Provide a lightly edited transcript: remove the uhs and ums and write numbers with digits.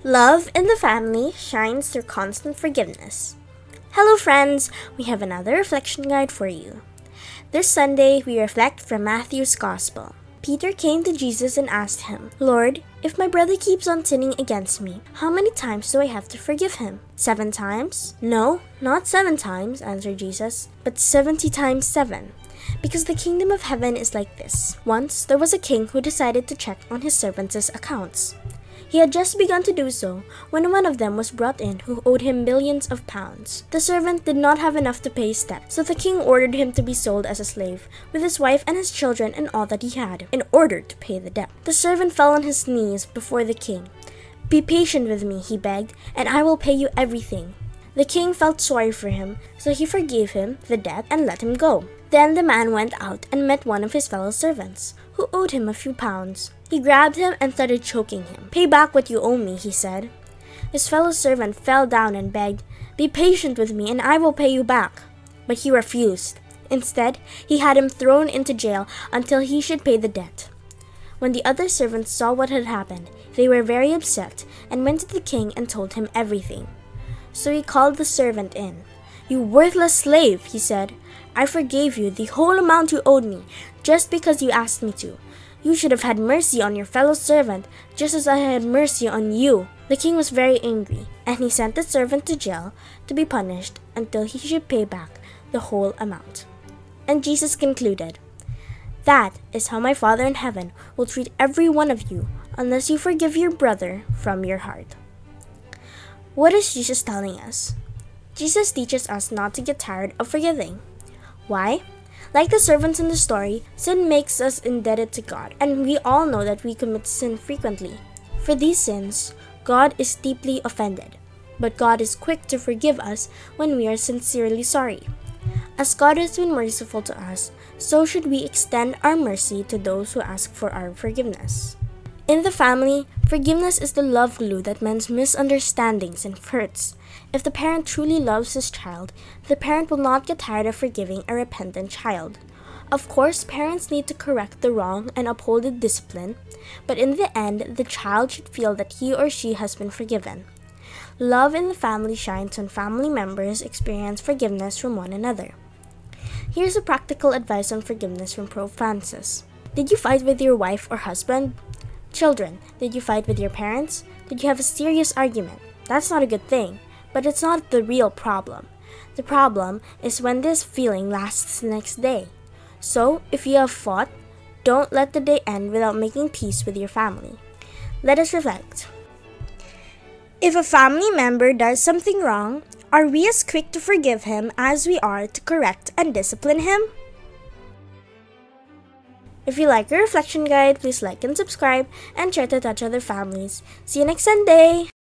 Love in the family shines through constant forgiveness. Hello friends, we have another reflection guide for you. This Sunday, we reflect from Matthew's Gospel. Peter came to Jesus and asked him, "Lord, if my brother keeps on sinning against me, how many times do I have to forgive him? 7 times? No, not 7 times, answered Jesus, but 70 times 7. Because the kingdom of heaven is like this. Once, there was a king who decided to check on his servants' accounts. He had just begun to do so when one of them was brought in who owed him millions of pounds. The servant did not have enough to pay his debt, so the king ordered him to be sold as a slave, with his wife and his children and all that he had, in order to pay the debt. The servant fell on his knees before the king. "Be patient with me," he begged, "and I will pay you everything." The king felt sorry for him, so he forgave him the debt and let him go. Then the man went out and met one of his fellow servants, who owed him a few pounds. He grabbed him and started choking him. "Pay back what you owe me," he said. His fellow servant fell down and begged, "Be patient with me and I will pay you back." But he refused. Instead, he had him thrown into jail until he should pay the debt. When the other servants saw what had happened, they were very upset and went to the king and told him everything. So he called the servant in. "You worthless slave," he said. "I forgave you the whole amount you owed me, just because you asked me to. You should have had mercy on your fellow servant, just as I had mercy on you." The king was very angry, and he sent the servant to jail to be punished until he should pay back the whole amount. And Jesus concluded, "That is how my Father in heaven will treat every one of you, unless you forgive your brother from your heart." What is Jesus telling us? Jesus teaches us not to get tired of forgiving. Why? Like the servants in the story, sin makes us indebted to God, and we all know that we commit sin frequently. For these sins, God is deeply offended, but God is quick to forgive us when we are sincerely sorry. As God has been merciful to us, so should we extend our mercy to those who ask for our forgiveness. In the family, forgiveness is the love glue that mends misunderstandings and hurts. If the parent truly loves his child, the parent will not get tired of forgiving a repentant child. Of course, parents need to correct the wrong and uphold the discipline, but in the end, the child should feel that he or she has been forgiven. Love in the family shines when family members experience forgiveness from one another. Here's a practical advice on forgiveness from Pope Francis. Did you fight with your wife or husband? Children, did you fight with your parents? Did you have a serious argument? That's not a good thing, but it's not the real problem. The problem is when this feeling lasts the next day. So, if you have fought, don't let the day end without making peace with your family. Let us reflect. If a family member does something wrong, are we as quick to forgive him as we are to correct and discipline him? If you like your reflection guide, please like and subscribe and share to touch other families. See you next Sunday!